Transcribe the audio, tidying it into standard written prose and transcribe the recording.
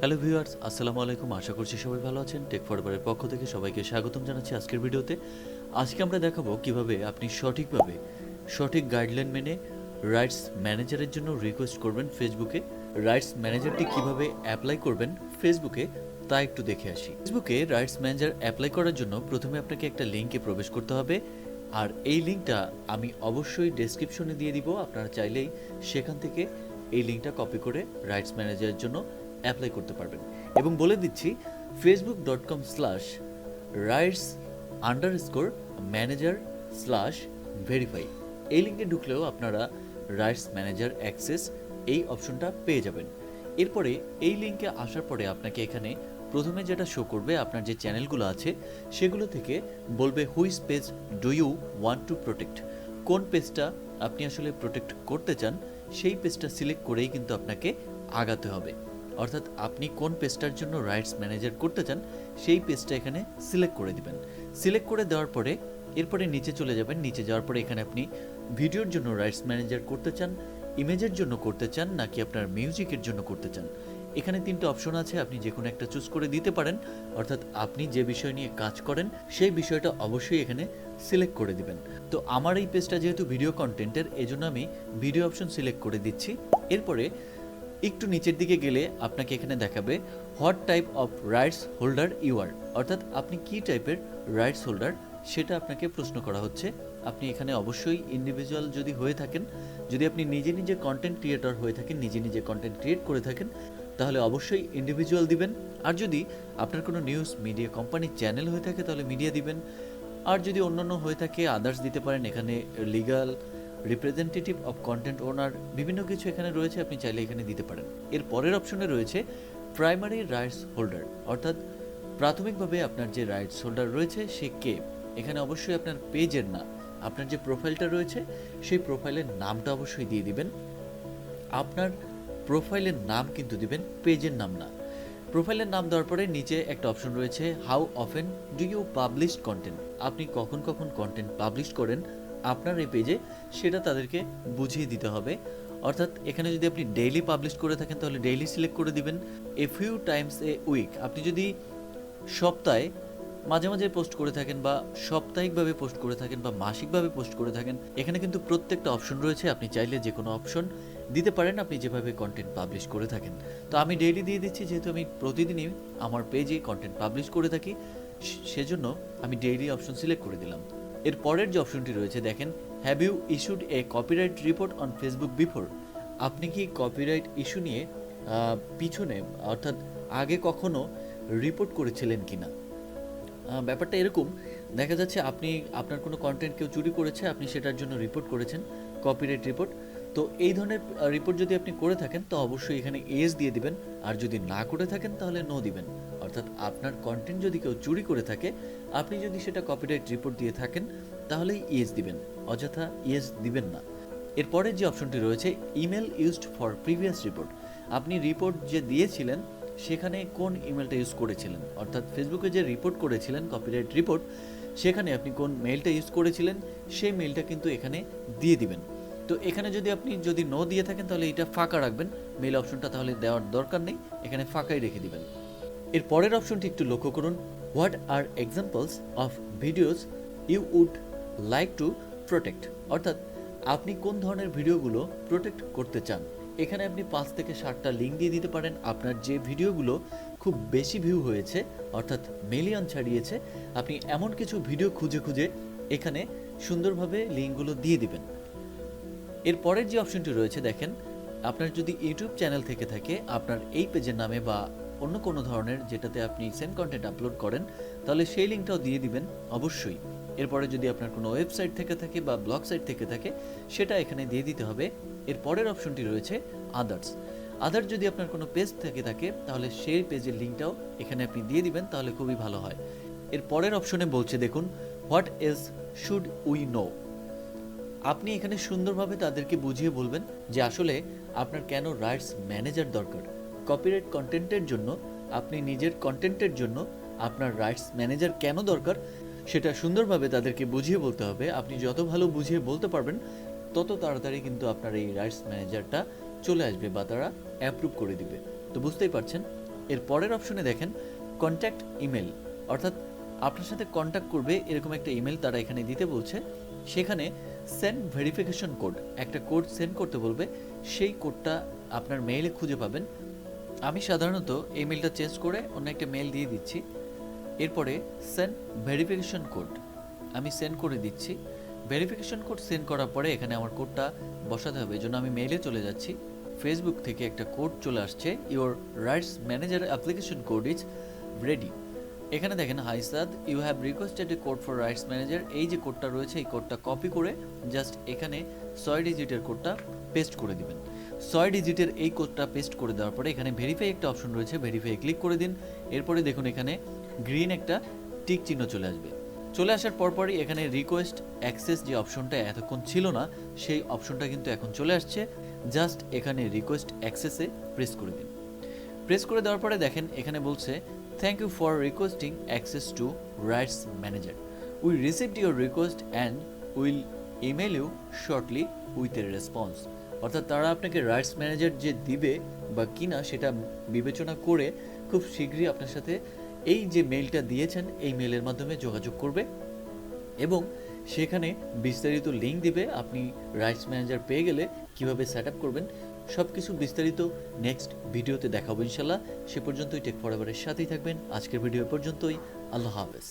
Hello viewers, আসসালামু আলাইকুম। আশা করছি সবাই ভালো আছেন। টেক ফরওয়ার্ডের পক্ষ থেকে সবাইকে স্বাগতম জানাচ্ছি আজকের ভিডিওতে। আজকে আমরা দেখাবো কিভাবে আপনি সঠিকভাবে সঠিক গাইডলাইন মেনে রাইটস ম্যানেজারের জন্য রিকোয়েস্ট করবেন ফেসবুকে। রাইটস ম্যানেজারটি কিভাবে অ্যাপ্লাই করবেন ফেসবুকে তা একটু দেখে আসি। ফেসবুকে রাইটস ম্যানেজার অ্যাপ্লাই করার জন্য প্রথমে আপনাকে একটা লিঙ্কে প্রবেশ করতে হবে, আর এই লিঙ্কটা আমি অবশ্যই ডেসক্রিপশনে দিয়ে দিব। আপনারা চাইলেই সেখান থেকে এই লিঙ্কটা কপি করে রাইটস ম্যানেজারের জন্য অ্যাপ্লাই করতে পারবেন। এবং বলে দিচ্ছি facebook.com/rights_manager/verify এই লিঙ্কে ঢুকলেও আপনারা রাইটস ম্যানেজার অ্যাক্সেস এই অপশনটা পেয়ে যাবেন। এরপরে এই লিঙ্কে আসার পরে আপনাকে এখানে প্রথমে যেটা শো করবে, আপনার যে চ্যানেলগুলো আছে সেগুলো থেকে বলবে which page do you want to protect. কোন পেজটা আপনি আসলে প্রোটেক্ট করতে চান সেই পেজটা সিলেক্ট করেই কিন্তু আপনাকে আগাতে হবে। অর্থাৎ আপনি কোন পেজটার জন্য রাইটস ম্যানেজার করতে চান সেই পেজটা এখানে সিলেক্ট করে দিবেন। সিলেক্ট করে দেওয়ার পরে এরপরে নিচে চলে যাবেন। নিচে যাওয়ার পরে এখানে আপনি ভিডিওর জন্য রাইটস ম্যানেজার করতে চান, ইমেজের জন্য করতে চান, নাকি আপনার মিউজিকের জন্য করতে চান। এখানে তিনটে অপশন আছে, আপনি যে কোনো একটা চুজ করে দিতে পারেন। অর্থাৎ আপনি যে বিষয় নিয়ে কাজ করেন সেই বিষয়টা অবশ্যই এখানে সিলেক্ট করে দিবেন। তো আমার এই পেজটা যেহেতু ভিডিও কন্টেন্টের, এজন্য আমি ভিডিও অপশন সিলেক্ট করে দিচ্ছি। এরপরে একটু নিচের দিকে গেলে আপনাকে এখানে দেখাবে what type of rights holder you are, অর্থাৎ আপনি কি টাইপের রাইটস হোল্ডার সেটা আপনাকে প্রশ্ন করা হচ্ছে। আপনি এখানে অবশ্যই ইন্ডিভিজুয়াল যদি হয়ে থাকেন, যদি আপনি নিজে নিজে কন্টেন্ট ক্রিয়েটর হয়ে থাকেন, নিজে নিজে কন্টেন্ট ক্রিয়েট করে থাকেন, তাহলে অবশ্যই ইন্ডিভিজুয়াল দিবেন। আর যদি আপনার কোনো নিউজ মিডিয়া কোম্পানির চ্যানেল হয়ে থাকে তাহলে মিডিয়া দিবেন। আর যদি অন্যান্য হয়ে থাকে আদার্স দিতে পারেন। এখানে লিগাল রিপ্রেজেন্টেটিভ অফ কন্টেন্ট ওনার বিভিন্ন কিছু এখানে রয়েছে, আপনি চাইলে এখানে দিতে পারেন। এর পরের অপশনে রয়েছে প্রাইমারি রাইটস হোল্ডার, অর্থাৎ প্রাথমিকভাবে আপনার যে রাইটস হোল্ডার রয়েছে সে কে। এখানে অবশ্যই আপনার পেজের নাম, আপনার যে প্রোফাইলটা রয়েছে সেই প্রোফাইলের নামটা অবশ্যই দিয়ে দিবেন। আপনার প্রোফাইলের নাম কিন্তু দিবেন, পেজের নাম না। প্রোফাইলের নাম দেওয়ার পরে নিচে একটা অপশন রয়েছে how often do you publish content. আপনি কখন কখন কন্টেন্ট পাবলিশ করেন আপনার এই পেজে সেটা তাদেরকে বুঝিয়ে দিতে হবে। অর্থাৎ এখানে যদি আপনি ডেইলি পাবলিশ করে থাকেন তাহলে ডেইলি সিলেক্ট করে দিবেন। A few times a week, আপনি যদি সপ্তাহে মাঝে মাঝে পোস্ট করে থাকেন বা সাপ্তাহিকভাবে পোস্ট করে থাকেন বা মাসিকভাবে পোস্ট করে থাকেন, এখানে কিন্তু প্রত্যেকটা অপশন রয়েছে, আপনি চাইলে যে কোনো অপশন দিতে পারেন আপনি যেভাবে কন্টেন্ট পাবলিশ করে থাকেন। তো আমি ডেইলি দিয়ে দিচ্ছি, যেহেতু আমি প্রতিদিনই আমার পেজে কন্টেন্ট পাবলিশ করে থাকি সেজন্য আমি ডেইলি অপশন সিলেক্ট করে দিলাম। এর পরের যে অপশনটি রয়েছে দেখেন, have you issued a copyright report on Facebook before. আপনি কি কপিরাইট ইস্যু নিয়ে পিছনে অর্থাৎ আগে কখনো রিপোর্ট করেছিলেন কিনা। ব্যাপারটা এরকম, দেখা যাচ্ছে আপনি আপনার কোনো কন্টেন্ট কেউ চুরি করেছে, আপনি সেটার জন্য রিপোর্ট করেছেন, কপিরাইট রিপোর্ট। তো এই ধরনের রিপোর্ট যদি আপনি করে থাকেন তো অবশ্যই এখানে এস দিয়ে দিবেন, আর যদি না করে থাকেন তাহলে নো দিবেন। অর্থাৎ আপনার কন্টেন্ট যদি কেউ চুরি করে থাকে, আপনি যদি সেটা কপিরাইট রিপোর্ট দিয়ে থাকেন তাহলেই ইয়েস দিবেন, অযথা ইয়েস দিবেন না। এরপরের যে অপশনটি রয়েছে email used for previous report, আপনি রিপোর্ট যে দিয়েছিলেন সেখানে কোন ইমেলটা ইউজ করেছিলেন। অর্থাৎ ফেসবুকে যে রিপোর্ট করেছিলেন কপিরাইট রিপোর্ট, সেখানে আপনি কোন মেইলটা ইউজ করেছিলেন সেই মেইলটা কিন্তু এখানে দিয়ে দিবেন। তো এখানে যদি আপনি নো দিয়ে থাকেন তাহলে এটা ফাঁকা রাখবেন, মেইল অপশনটা তাহলে দেওয়ার দরকার নেই, এখানে ফাঁকাই রেখে দিবেন। এর পরের অপশনটি একটু লক্ষ্য করুন, what are examples of videos you would like to protect, অর্থাৎ আপনি কোন ধরনের ভিডিওগুলো প্রোটেক্ট করতে চান। এখানে আপনি 5 থেকে 7টা লিঙ্ক দিয়ে দিতে পারেন। আপনার যে ভিডিওগুলো খুব বেশি ভিউ হয়েছে অর্থাৎ মিলিয়ন ছাড়িয়েছে, আপনি এমন কিছু ভিডিও খুঁজে খুঁজে এখানে সুন্দরভাবে লিঙ্কগুলো দিয়ে দিবেন। এর পরের যে অপশনটি রয়েছে দেখেন, আপনার যদি ইউটিউব চ্যানেল থেকে থাকে আপনার এই পেজের নামে বা অন্য কোনো ধরনের যেটাতে আপনি সেম কন্টেন্ট আপলোড করেন তাহলে সেই লিঙ্কটাও দিয়ে দিবেন অবশ্যই। এরপরে যদি আপনার কোনো ওয়েবসাইট থেকে থাকে বা ব্লগ সাইট থেকে থাকে সেটা এখানে দিয়ে দিতে হবে। এর পরের অপশনটি রয়েছে আদার্স। আদার্স যদি আপনার কোনো পেজ থেকে থাকে তাহলে সেই পেজের লিঙ্কটাও এখানে আপনি দিয়ে দিবেন, তাহলে খুবই ভালো হয়। এর পরের অপশনে বলছে দেখুন, what else should we know. আপনি এখানে সুন্দরভাবে তাদেরকে বুঝিয়ে বলবেন যে আসলে আপনার কেন রাইটস ম্যানেজার দরকার। কপিরাইট কন্টেন্টের জন্য, আপনি নিজের কন্টেন্টের জন্য আপনার রাইটস ম্যানেজার কেন দরকার সেটা সুন্দরভাবে তাদেরকে বুঝিয়ে বলতে হবে। আপনি যত ভালো বুঝিয়ে বলতে পারবেন তত তাড়াতাড়ি কিন্তু আপনার এই রাইটস ম্যানেজারটা চলে আসবে বা তারা অ্যাপ্রুভ করে দিবে। তো বুঝতেই পারছেন এর পরের অপশনে দেখেন কন্ট্যাক্ট ইমেল, অর্থাৎ আপনার সাথে কন্ট্যাক্ট করবে এরকম একটা ইমেল তারা এখানে দিতে বলছে। সেখানে সেন্ড ভেরিফিকেশন কোড, একটা কোড সেন্ড করতে বলবে, সেই কোডটা আপনার মেইলে খুঁজে পাবেন। আমি সাধারণত এই মেলটা চেঞ্জ করে অন্য একটা মেল দিয়ে দিচ্ছি। এরপরে সেন্ড ভেরিফিকেশন কোড আমি সেন্ড করে দিচ্ছি। ভেরিফিকেশন কোড সেন্ড করার পরে এখানে আমার কোডটা বসাতে হবে, এই জন্য আমি মেইলে চলে যাচ্ছি। ফেসবুক থেকে একটা কোড চলে আসছে, your rights manager application code is ready. এখানে দেখেন, hi Saad, you have requested a code for rights manager. এই যে কোডটা রয়েছে এই কোডটা কপি করে জাস্ট এখানে 6 ডিজিটের কোডটা পেস্ট করে দিবেন। 6 ডিজিটের এই কোডটা পেস্ট করে দেওয়ার পরে এখানে ভেরিফাই একটা অপশন রয়েছে, ভেরিফাই ক্লিক করে দিন। এরপরে দেখুন এখানে গ্রিন একটা টিক চিহ্ন চলে আসবে। চলে আসার পরপরই এখানে রিকোয়েস্ট অ্যাক্সেস যে অপশনটা এতক্ষণ ছিল না সেই অপশনটা কিন্তু এখন চলে আসছে। জাস্ট এখানে রিকোয়েস্ট অ্যাক্সেসে প্রেস করে দিন। প্রেস করে দেওয়ার পরে দেখেন এখানে বলছে, thank you for requesting access to rights manager, we received your request and will email you shortly with a response. অর্থাৎ তারা আপনাকে রাইটস ম্যানেজার যে দিবে বা কিনা সেটা বিবেচনা করে খুব শীঘ্রই আপনার সাথে এই যে মেইলটা দিয়েছেন এই মেইলের মাধ্যমে যোগাযোগ করবে এবং সেখানে বিস্তারিত লিঙ্ক দিবে। আপনি রাইটস ম্যানেজার পেয়ে গেলে কিভাবে সেট আপ করবেন সব কিছু বিস্তারিত নেক্সট ভিডিওতে দেখাবো ইনশাল্লাহ। সে পর্যন্তই টেক ফরএভারের সাথেই থাকবেন। আজকের ভিডিও পর্যন্তই। আল্লাহ হাফেজ।